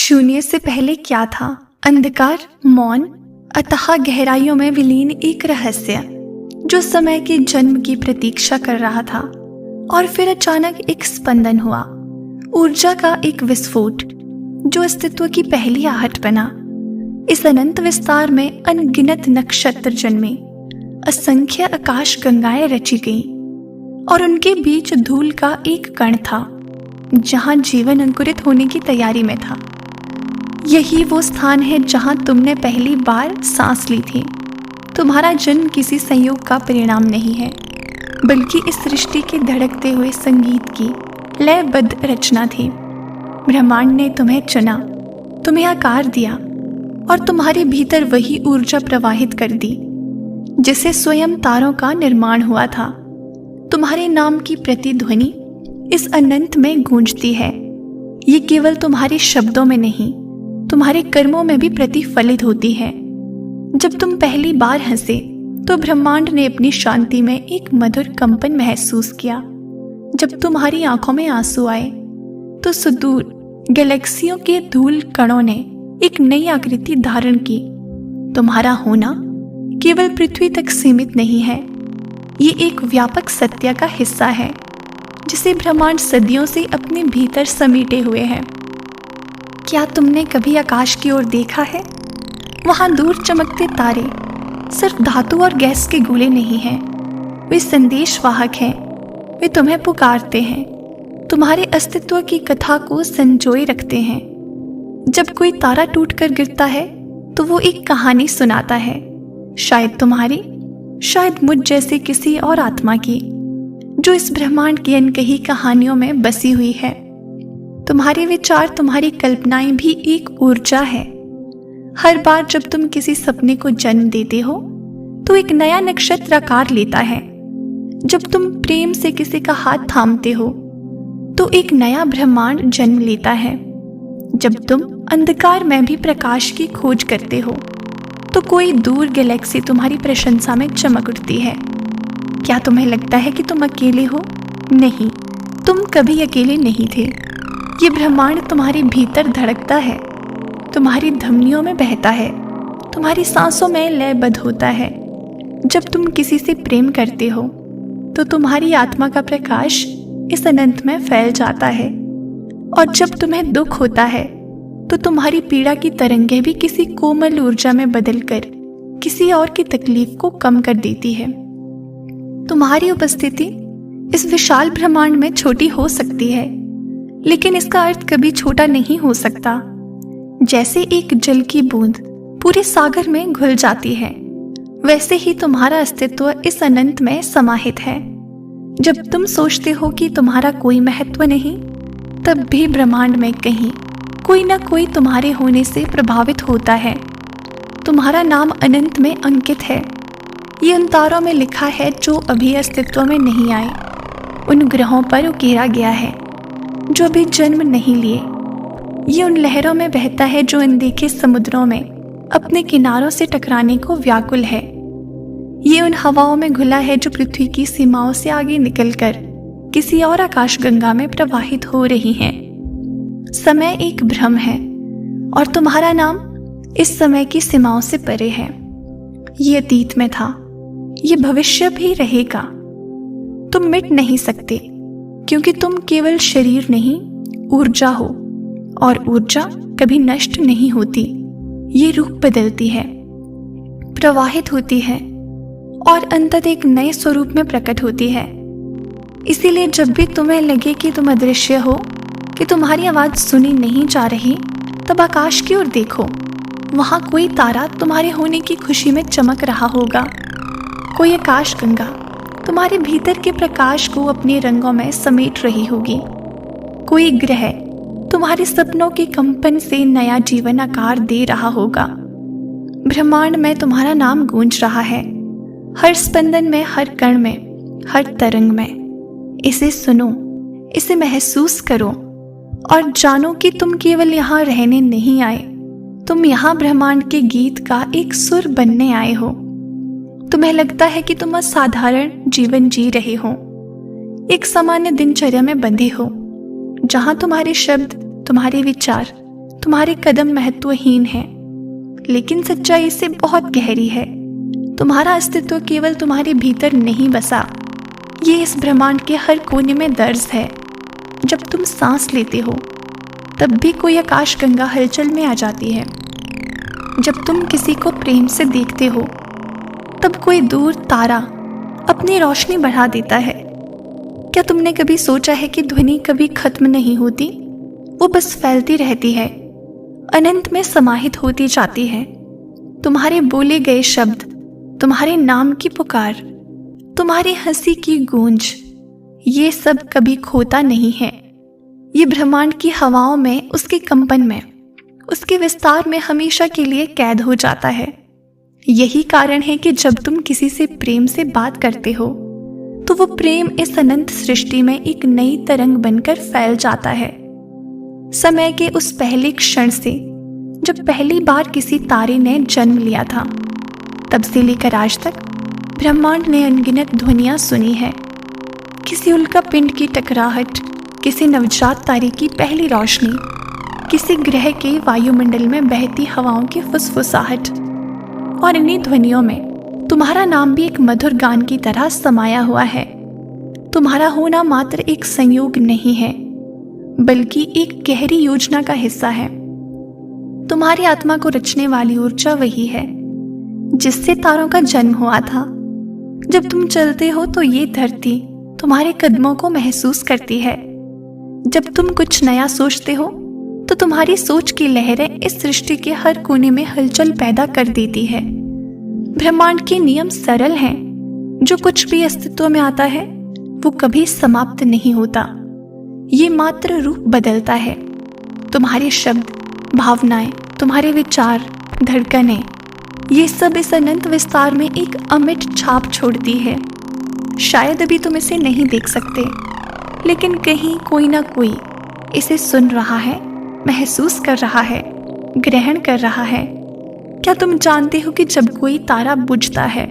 शून्य से पहले क्या था? अंधकार, मौन, अथाह गहराइयों में विलीन एक रहस्य जो समय के जन्म की प्रतीक्षा कर रहा था। और फिर अचानक एक स्पंदन हुआ, ऊर्जा का एक विस्फोट जो अस्तित्व की पहली आहट बना। इस अनंत विस्तार में अनगिनत नक्षत्र जन्मे, असंख्य आकाश गंगाएं रची गई और उनके बीच धूल का एक कण था जहां जीवन अंकुरित होने की तैयारी में था। यही वो स्थान है जहां तुमने पहली बार सांस ली थी। तुम्हारा जन्म किसी संयोग का परिणाम नहीं है, बल्कि इस सृष्टि के धड़कते हुए संगीत की लयबद्ध रचना थी। ब्रह्मांड ने तुम्हें चुना, तुम्हें आकार दिया और तुम्हारे भीतर वही ऊर्जा प्रवाहित कर दी जिसे स्वयं तारों का निर्माण हुआ था। तुम्हारे नाम की प्रतिध्वनि इस अनंत में गूंजती है। ये केवल तुम्हारे शब्दों में नहीं, तुम्हारे कर्मों में भी प्रतिफलित होती है। जब तुम पहली बार हंसे तो ब्रह्मांड ने अपनी शांति में एक मधुर कंपन महसूस किया। जब तुम्हारी आंखों में आंसू आए तो सुदूर गैलेक्सियों के धूल कणों ने एक नई आकृति धारण की। तुम्हारा होना केवल पृथ्वी तक सीमित नहीं है, ये एक व्यापक सत्य का हिस्सा है जिसे ब्रह्मांड सदियों से अपने भीतर समेटे हुए है। क्या तुमने कभी आकाश की ओर देखा है? वहां दूर चमकते तारे सिर्फ धातु और गैस के गोले नहीं हैं, वे संदेश वाहक हैं। वे तुम्हें पुकारते हैं, तुम्हारे अस्तित्व की कथा को संजोए रखते हैं। जब कोई तारा टूटकर गिरता है तो वो एक कहानी सुनाता है, शायद तुम्हारी, शायद मुझ जैसे किसी और आत्मा की, जो इस ब्रह्मांड की अनकही कहानियों में बसी हुई है। तुम्हारे विचार, तुम्हारी कल्पनाएं भी एक ऊर्जा है। हर बार जब तुम किसी सपने को जन्म देते हो तो एक नया नक्षत्र आकार लेता है। जब तुम प्रेम से किसी का हाथ थामते हो तो एक नया ब्रह्मांड जन्म लेता है। जब तुम अंधकार में भी प्रकाश की खोज करते हो तो कोई दूर गैलेक्सी तुम्हारी प्रशंसा में चमक उठती है। क्या तुम्हें लगता है कि तुम अकेले हो? नहीं, तुम कभी अकेले नहीं थे। ये ब्रह्मांड तुम्हारे भीतर धड़कता है, तुम्हारी धमनियों में बहता है, तुम्हारी सांसों में लयबद्ध होता है। जब तुम किसी से प्रेम करते हो तो तुम्हारी आत्मा का प्रकाश इस अनंत में फैल जाता है, और जब तुम्हें दुख होता है तो तुम्हारी पीड़ा की तरंगें भी किसी कोमल ऊर्जा में बदलकर किसी और की तकलीफ को कम कर देती है। तुम्हारी उपस्थिति इस विशाल ब्रह्मांड में छोटी हो सकती है, लेकिन इसका अर्थ कभी छोटा नहीं हो सकता। जैसे एक जल की बूंद पूरे सागर में घुल जाती है, वैसे ही तुम्हारा अस्तित्व इस अनंत में समाहित है। जब तुम सोचते हो कि तुम्हारा कोई महत्व नहीं, तब भी ब्रह्मांड में कहीं कोई ना कोई तुम्हारे होने से प्रभावित होता है। तुम्हारा नाम अनंत में अंकित है। ये उन तारों में लिखा है जो अभी अस्तित्व में नहीं आए, उन ग्रहों पर उकेरा गया है जो अभी जन्म नहीं लिए। ये उन लहरों में बहता है जो अनदेखे समुद्रों में अपने किनारों से टकराने को व्याकुल है। ये उन हवाओं में घुला है जो पृथ्वी की सीमाओं से आगे निकलकर किसी और आकाश गंगा में प्रवाहित हो रही हैं। समय एक भ्रम है और तुम्हारा नाम इस समय की सीमाओं से परे है। ये अतीत में था, ये भविष्य भी रहेगा। तुम मिट नहीं सकते, क्योंकि तुम केवल शरीर नहीं, ऊर्जा हो, और ऊर्जा कभी नष्ट नहीं होती। ये रूप बदलती है, प्रवाहित होती है और अंततः एक नए स्वरूप में प्रकट होती है। इसीलिए जब भी तुम्हें लगे कि तुम अदृश्य हो, कि तुम्हारी आवाज सुनी नहीं जा रही, तब आकाश की ओर देखो। वहां कोई तारा तुम्हारे होने की खुशी में चमक रहा होगा, कोई आकाश गंगा तुम्हारे भीतर के प्रकाश को अपने रंगों में समेट रही होगी, कोई ग्रह तुम्हारे सपनों के कंपन से नया जीवन आकार दे रहा होगा। ब्रह्मांड में तुम्हारा नाम गूंज रहा है, हर स्पंदन में, हर कण में, हर तरंग में। इसे सुनो, इसे महसूस करो और जानो कि तुम केवल यहाँ रहने नहीं आए, तुम यहाँ ब्रह्मांड के गीत का एक सुर बनने आए हो। तुम्हें लगता है कि तुम असाधारण जीवन जी रहे हो, एक सामान्य दिनचर्या में बंधे हो, जहां तुम्हारे शब्द, तुम्हारे विचार, तुम्हारे कदम महत्वहीन हैं, लेकिन सच्चाई इससे बहुत गहरी है। तुम्हारा अस्तित्व केवल तुम्हारे भीतर नहीं बसा, ये इस ब्रह्मांड के हर कोने में दर्ज है। जब तुम सांस लेते हो तब भी कोई आकाश गंगा हलचल में आ जाती है। जब तुम किसी को प्रेम से देखते हो तब कोई दूर तारा अपनी रोशनी बढ़ा देता है। क्या तुमने कभी सोचा है कि ध्वनि कभी खत्म नहीं होती, वो बस फैलती रहती है, अनंत में समाहित होती जाती है। तुम्हारे बोले गए शब्द, तुम्हारे नाम की पुकार, तुम्हारी हंसी की गूंज, ये सब कभी खोता नहीं है। ये ब्रह्मांड की हवाओं में, उसके कंपन में, उसके विस्तार में हमेशा के लिए कैद हो जाता है। यही कारण है कि जब तुम किसी से प्रेम से बात करते हो तो वो प्रेम इस अनंत सृष्टि में एक नई तरंग बनकर फैल जाता है। समय के उस पहले क्षण से जब पहली बार किसी तारे ने जन्म लिया था, तब से लेकर आज तक ब्रह्मांड ने अनगिनत ध्वनियां सुनी है। किसी उल्का पिंड की टकराहट, किसी नवजात तारे की पहली रोशनी, किसी ग्रह के वायुमंडल में बहती हवाओं की फुसफुसाहट, और इन्हीं ध्वनियों में तुम्हारा नाम भी एक मधुर गान की तरह समाया हुआ है। तुम्हारा होना मात्र एक संयोग नहीं है, बल्कि एक गहरी योजना का हिस्सा है। तुम्हारी आत्मा को रचने वाली ऊर्जा वही है जिससे तारों का जन्म हुआ था। जब तुम चलते हो तो ये धरती तुम्हारे कदमों को महसूस करती है। जब तुम कुछ नया सोचते हो तो तुम्हारी सोच की लहरें इस सृष्टि के हर कोने में हलचल पैदा कर देती है। ब्रह्मांड के नियम सरल हैं। जो कुछ भी अस्तित्व में आता है वो कभी समाप्त नहीं होता, ये मात्र रूप बदलता है। तुम्हारे शब्द, भावनाएं, तुम्हारे विचार, धड़कनें, ये सब इस अनंत विस्तार में एक अमिट छाप छोड़ती है। शायद अभी तुम इसे नहीं देख सकते, लेकिन कहीं कोई ना कोई इसे सुन रहा है, महसूस कर रहा है, ग्रहण कर रहा है। क्या तुम जानते हो कि जब कोई तारा बुझता है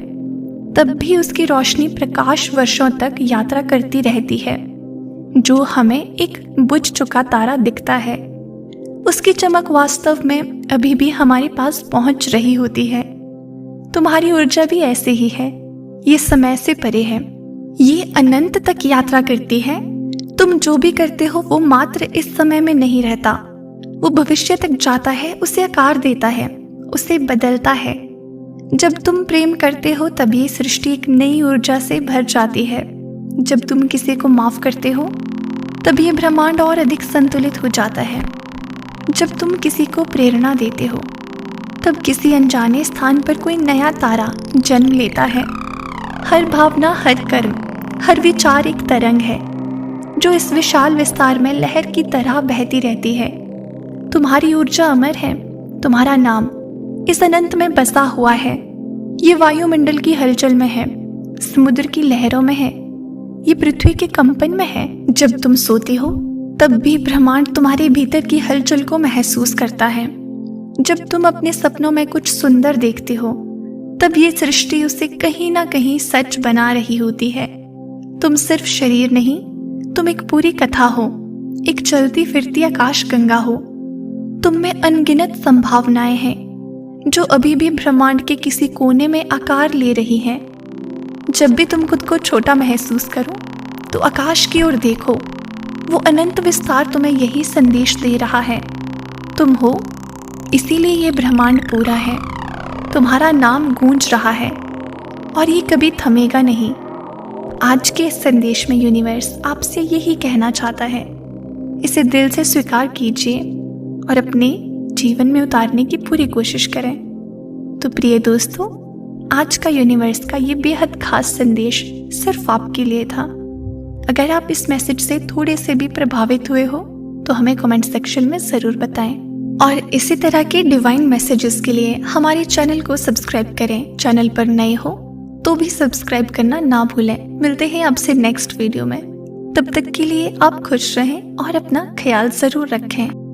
तब भी उसकी रोशनी प्रकाश वर्षों तक यात्रा करती रहती है। जो हमें एक बुझ चुका तारा दिखता है, उसकी चमक वास्तव में अभी भी हमारे पास पहुंच रही होती है। तुम्हारी ऊर्जा भी ऐसे ही है, ये समय से परे है, ये अनंत तक यात्रा करती है। तुम जो भी करते हो वो मात्र इस समय में नहीं रहता, वो भविष्य तक जाता है, उसे आकार देता है, उसे बदलता है। जब तुम प्रेम करते हो तब ये सृष्टि एक नई ऊर्जा से भर जाती है। जब तुम किसी को माफ करते हो तब ये ब्रह्मांड और अधिक संतुलित हो जाता है। जब तुम किसी को प्रेरणा देते हो तब किसी अनजाने स्थान पर कोई नया तारा जन्म लेता है। हर भावना, हर कर्म, हर विचार एक तरंग है जो इस विशाल विस्तार में लहर की तरह बहती रहती है। तुम्हारी ऊर्जा अमर है, तुम्हारा नाम इस अनंत में बसा हुआ है। ये वायुमंडल की हलचल में है, समुद्र की लहरों में है, ये पृथ्वी के कंपन में है। जब तुम सोते हो तब भी ब्रह्मांड तुम्हारे भीतर की हलचल को महसूस करता है। जब तुम अपने सपनों में कुछ सुंदर देखते हो तब ये सृष्टि उसे कहीं ना कहीं सच बना रही होती है। तुम सिर्फ शरीर नहीं, तुम एक पूरी कथा हो, एक चलती फिरती आकाश गंगा हो। तुम में अनगिनत संभावनाएं हैं जो अभी भी ब्रह्मांड के किसी कोने में आकार ले रही हैं। जब भी तुम खुद को छोटा महसूस करो तो आकाश की ओर देखो, वो अनंत विस्तार तुम्हें यही संदेश दे रहा है, तुम हो, इसीलिए ये ब्रह्मांड पूरा है। तुम्हारा नाम गूंज रहा है और ये कभी थमेगा नहीं। आज के इस संदेश में यूनिवर्स आपसे यही कहना चाहता है, इसे दिल से स्वीकार कीजिए और अपने जीवन में उतारने की पूरी कोशिश करें। तो प्रिय दोस्तों, आज का यूनिवर्स का ये बेहद खास संदेश सिर्फ आपके लिए था। अगर आप इस मैसेज से थोड़े से भी प्रभावित हुए हो तो हमें कमेंट सेक्शन में ज़रूर बताएं। और इसी तरह के डिवाइन मैसेजेस के लिए हमारे चैनल को सब्सक्राइब करें। चैनल पर नए हो तो भी सब्सक्राइब करना ना भूलें। मिलते हैं आपसे नेक्स्ट वीडियो में। तब तक के लिए आप खुश रहें और अपना ख्याल ज़रूर रखें।